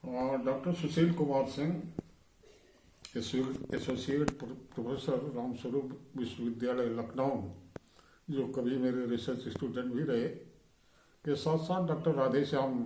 Doctor Sushil Kumar Singh, associate professor Ramswaroop विश्वविद्यालय लखनऊ, जो कभी मेरे रिसर्च स्टूडेंट भी रहे, के साथ साथ डॉक्टर राधेश्याम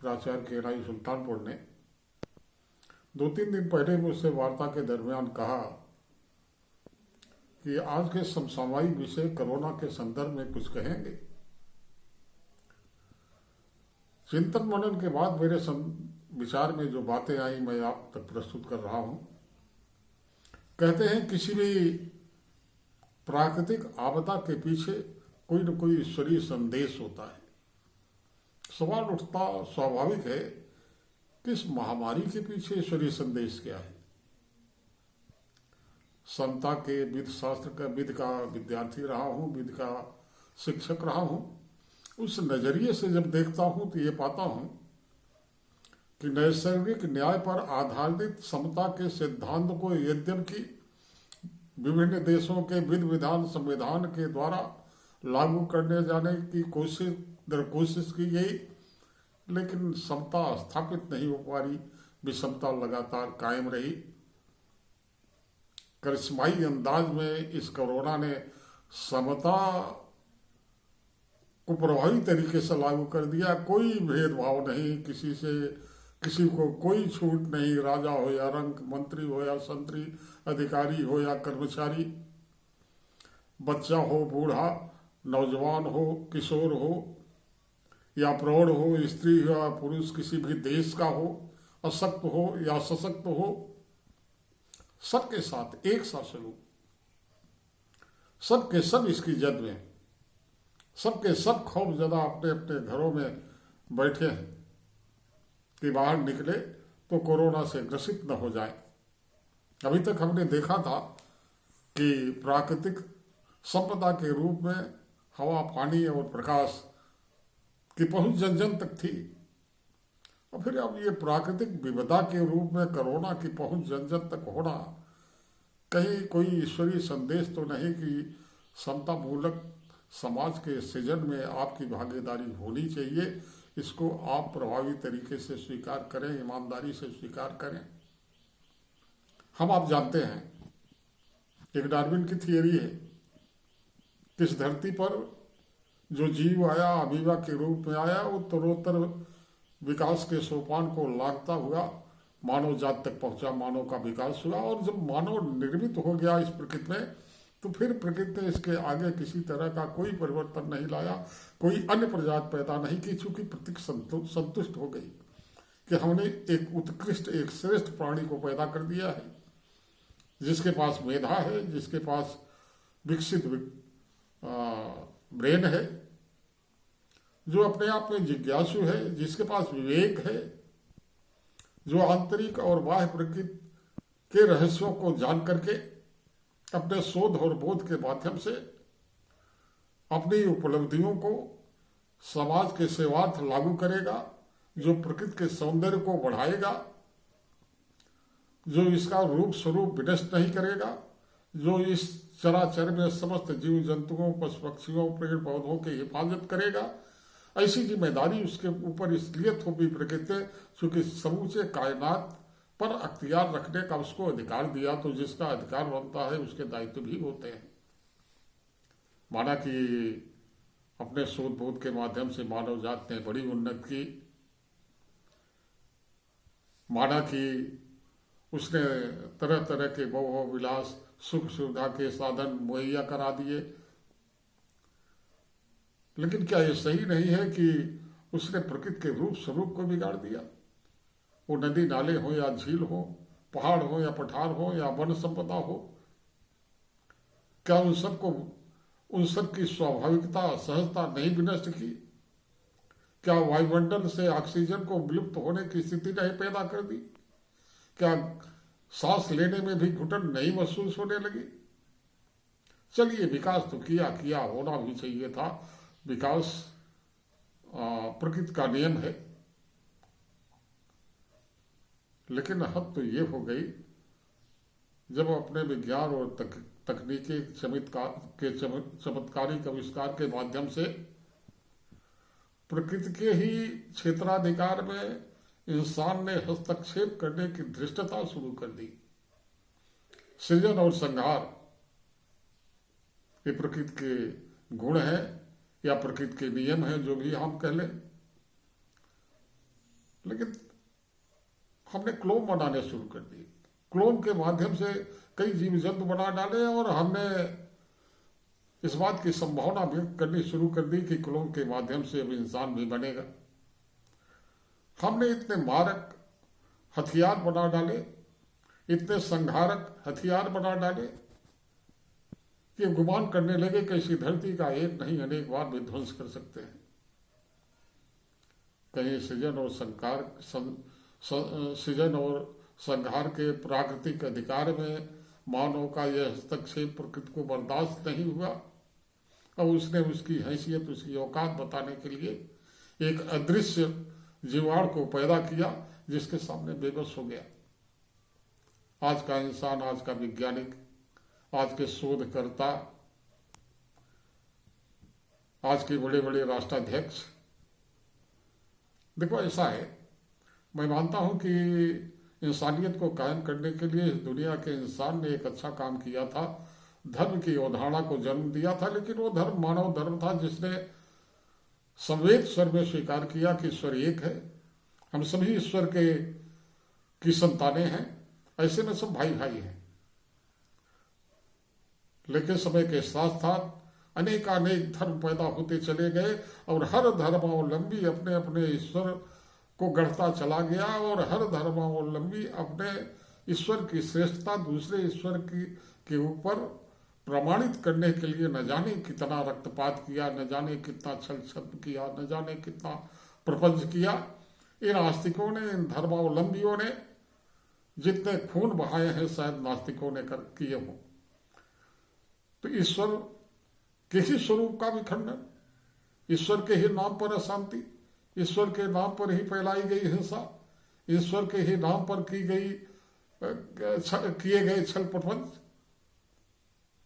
प्राचार्य के राय सुल्तानपुर ने 2-3 दिन पहले मुझसे वार्ता के दरमियान कहा कि आज के समसामयिक विषय कोरोना के संदर्भ में कुछ कहेंगे। चिंतन मनन के बाद मेरे विचार में जो बातें आई मैं आप तक प्रस्तुत कर रहा हूं। कहते हैं किसी भी प्राकृतिक आपदा के पीछे कोई न कोई ईश्वरीय संदेश होता है। सवाल उठता स्वाभाविक है कि इस महामारी के पीछे ईश्वरीय संदेश क्या है। समता के विद का विद्यार्थी रहा हूं, विद का शिक्षक रहा हूं। उस नजरिए से जब देखता हूं तो ये पाता हूं कि नैसर्गिक न्याय पर आधारित समता के सिद्धांत को यद्यपि विभिन्न देशों के विधि विधान संविधान के द्वारा लागू करने जाने की कोशिश की गई, लेकिन समता स्थापित नहीं हो पा रही। विषमता लगातार कायम रही। करिश्माई अंदाज में इस कोरोना ने समता को प्रभावी तरीके से लागू कर दिया। कोई भेदभाव नहीं, किसी को कोई छूट नहीं। राजा हो या रंक, मंत्री हो या संतरी, अधिकारी हो या कर्मचारी, बच्चा हो, बूढ़ा, नौजवान हो, किशोर हो या प्रौढ़ हो, स्त्री हो या पुरुष, किसी भी देश का हो, अशक्त हो या सशक्त हो, सबके साथ एक सा सलूक। सबके सब इसकी जद में, सबके सब खौफ ज़्यादा अपने अपने घरों में बैठे हैं कि बाहर निकले तो कोरोना से ग्रसित न हो जाए। अभी तक हमने देखा था कि प्राकृतिक संपदा के रूप में हवा, पानी और प्रकाश की पहुंच जन जन तक थी, और फिर अब ये प्राकृतिक विपदा के रूप में कोरोना की पहुंच जन जन तक होना, कहीं कोई ईश्वरीय संदेश तो नहीं कि समता मूलक समाज के सृजन में आपकी भागीदारी होनी चाहिए। इसको आप प्रभावी तरीके से स्वीकार करें, ईमानदारी से स्वीकार करें। आप जानते हैं, एक डार्विन की थियरी है कि इस धरती पर जो जीव आया, अमीबा के रूप में आया, वो उत्तरोत्तर विकास के सोपान को लांघता हुआ मानव जात तक पहुंचा, मानव का विकास हुआ। और जब मानव निर्मित हो गया इस प्रकृति में, तो फिर प्रकृति ने इसके आगे किसी तरह का कोई परिवर्तन नहीं लाया, कोई अन्य प्रजाति पैदा नहीं की, चूंकि प्रकृति संतुष्ट हो गई कि हमने एक उत्कृष्ट, एक श्रेष्ठ प्राणी को पैदा कर दिया है, जिसके पास मेधा है, जिसके पास विकसित ब्रेन है, जो अपने आप में जिज्ञासु है, जिसके पास विवेक है, जो आंतरिक और बाह्य प्रकृति के रहस्यों को जान करके अपने शोध और बोध के माध्यम से अपनी उपलब्धियों को समाज के सेवार्थ लागू करेगा, जो प्रकृति के सौंदर्य को बढ़ाएगा, जो इसका रूप स्वरूप विनष्ट नहीं करेगा, जो इस चराचर में समस्त जीव जंतुओं, पशु पक्षियों, पेड़ पौधों की हिफाजत करेगा। ऐसी जिम्मेदारी उसके ऊपर इसलिए थोपी प्रकृति ने क्योंकि समूचे कायनात पर अख्तियार रखने का उसको अधिकार दिया, तो जिसका अधिकार बनता है उसके दायित्व भी होते हैं। माना कि अपने शोध बोध के माध्यम से मानव जात ने बड़ी उन्नति की, माना कि उसने तरह तरह के भोग विलास, सुख सुविधा के साधन मुहैया करा दिए, लेकिन क्या ये सही नहीं है कि उसने प्रकृति के रूप स्वरूप को बिगाड़ दिया? वो नदी नाले हो या झील हो, पहाड़ हो या पठार हो या वन संपदा हो, क्या उन सब की स्वाभाविकता, सहजता नहीं विनष्ट की? क्या वायुमंडल से ऑक्सीजन को विलुप्त होने की स्थिति नहीं पैदा कर दी? क्या सांस लेने में भी घुटन नहीं महसूस होने लगी? चलिए, विकास तो किया, होना भी चाहिए था। विकास प्रकृति का नियम है, लेकिन हद तो ये हो गई जब अपने विज्ञान और तकनीकी चमत्कारिक आविष्कार के माध्यम से प्रकृति के ही क्षेत्राधिकार में इंसान ने हस्तक्षेप करने की धृष्टता शुरू कर दी। सृजन और संहार ये प्रकृति के गुण हैं या प्रकृति के नियम हैं, जो भी हम कह लें। लेकिन हमने क्लोन बनाने शुरू कर दिए। क्लोन के माध्यम से कई जीव जंतु बना डाले और हमने इस बात की संभावना व्यक्त करनी शुरू कर दी कि क्लोन के माध्यम से अब इंसान भी बनेगा। हमने इतने मारक हथियार बना डाले, इतने संहारक हथियार बना डाले कि गुमान करने लगे कि इसी धरती का एक नहीं अनेक बार विध्वंस कर सकते हैं। कहीं सृजन और संहार के प्राकृतिक अधिकार में मानव का यह हस्तक्षेप प्रकृति को बर्दाश्त नहीं हुआ और उसने उसकी हैसियत, उसकी औकात बताने के लिए एक अदृश्य जीवाणु को पैदा किया जिसके सामने बेबस हो गया। आज का इंसान, आज का वैज्ञानिक, आज के शोधकर्ता, आज के बड़े बड़े राष्ट्राध्यक्ष, देखो ऐसा है, मैं मानता हूं कि इंसानियत को कायम करने के लिए इस दुनिया के इंसान ने एक अच्छा काम किया था। धर्म की अवधारणा को जन्म दिया था, लेकिन वो धर्म मानव धर्म था जिसने संवेद स्वर में स्वीकार किया कि ईश्वर एक है, हम सभी ईश्वर की संतानें हैं, ऐसे में सब भाई भाई हैं। लेकिन समय के साथ साथ अनेकानेक धर्म पैदा होते चले गए और हर धर्मावलंबी अपने अपने ईश्वर को गढ़ता चला गया और हर धर्मावलंबी अपने ईश्वर की श्रेष्ठता दूसरे ईश्वर के ऊपर प्रमाणित करने के लिए न जाने कितना रक्तपात किया, न जाने कितना छल छल किया, न जाने कितना प्रपंच किया। इन आस्तिकों ने, इन धर्मावलंबियों ने जितने खून बहाए हैं शायद नास्तिकों ने किए हों। तो ईश्वर के ही स्वरूप का विखंडन, ईश्वर के ही नाम पर अशांति, ईश्वर के नाम पर ही फैलाई गई हिंसा, ईश्वर के ही नाम पर किए गए छल प्रपंच,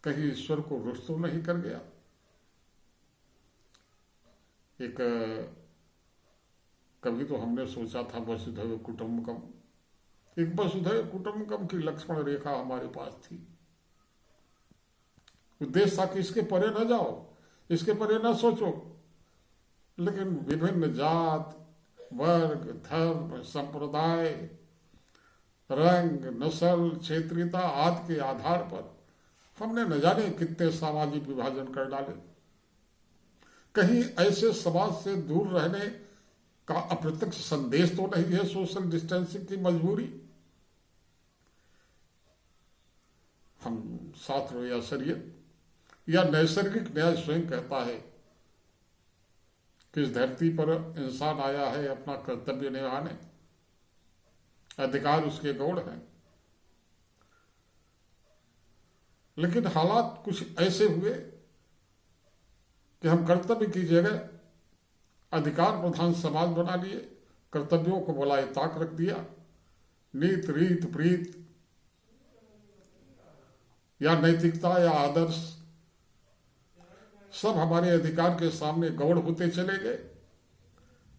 कहीं ईश्वर को रुष्ट तो नहीं कर गया। एक कभी तो हमने सोचा था वसुधैव कुटुंबकम, एक वसुधैव कुटुंबकम की लक्ष्मण रेखा हमारे पास थी। उद्देश्य था कि इसके परे न जाओ, इसके परे न सोचो, लेकिन विभिन्न जात, वर्ग, धर्म, संप्रदाय, रंग, नस्ल, क्षेत्रीयता आदि के आधार पर हमने न जाने कितने सामाजिक विभाजन कर डाले। कहीं ऐसे समाज से दूर रहने का अप्रत्यक्ष संदेश तो नहीं है सोशल डिस्टेंसिंग की मजबूरी। हम शास्त्र या शरीयत या नैसर्गिक न्याय स्वयं कहता है कि इस धरती पर इंसान आया है अपना कर्तव्य निभाने, अधिकार उसके गौड़ हैं। लेकिन हालात कुछ ऐसे हुए कि हम कर्तव्य की जगह अधिकार प्रधान समाज बना लिए, कर्तव्यों को बुलाए ताक रख दिया। नीत, रीत, प्रीत या नैतिकता या आदर्श सब हमारे अधिकार के सामने गौड़ होते चले गए।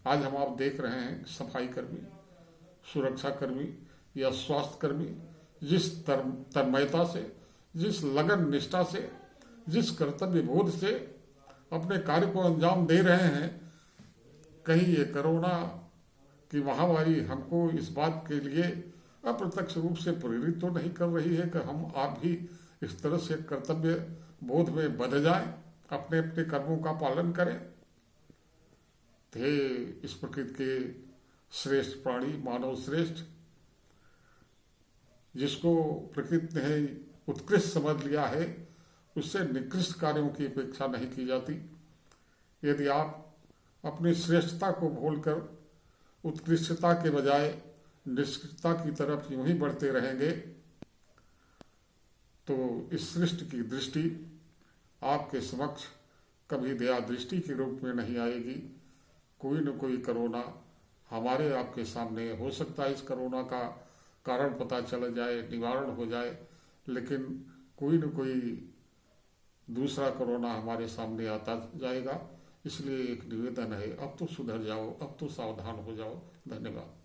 आज हम आप देख रहे हैं सफाई कर्मी, सुरक्षा कर्मी या स्वास्थ्य कर्मी जिस तन्मयता से, जिस लगन निष्ठा से, जिस कर्तव्य बोध से अपने कार्य को अंजाम दे रहे हैं, कहीं ये कोरोना की महामारी हमको इस बात के लिए अप्रत्यक्ष रूप से प्रेरित तो नहीं कर रही है कि हम आप भी इस तरह से कर्तव्य बोध में बंध जाएं, अपने अपने कर्मों का पालन करें। थे इस प्रकृति के श्रेष्ठ प्राणी, मानव श्रेष्ठ, जिसको प्रकृति ने उत्कृष्ट समझ लिया है, उससे निकृष्ट कार्यों की अपेक्षा नहीं की जाती। यदि आप अपनी श्रेष्ठता को भूलकर उत्कृष्टता के बजाय निष्कृष्टता की तरफ यूं ही बढ़ते रहेंगे तो इस सृष्टि की दृष्टि आपके समक्ष कभी दया दृष्टि के रूप में नहीं आएगी। कोई न कोई कोरोना हमारे आपके सामने हो सकता है, इस कोरोना का कारण पता चल जाए, निवारण हो जाए, लेकिन कोई न कोई दूसरा कोरोना हमारे सामने आता जाएगा। इसलिए एक निवेदन है, अब तो सुधर जाओ, अब तो सावधान हो जाओ। धन्यवाद।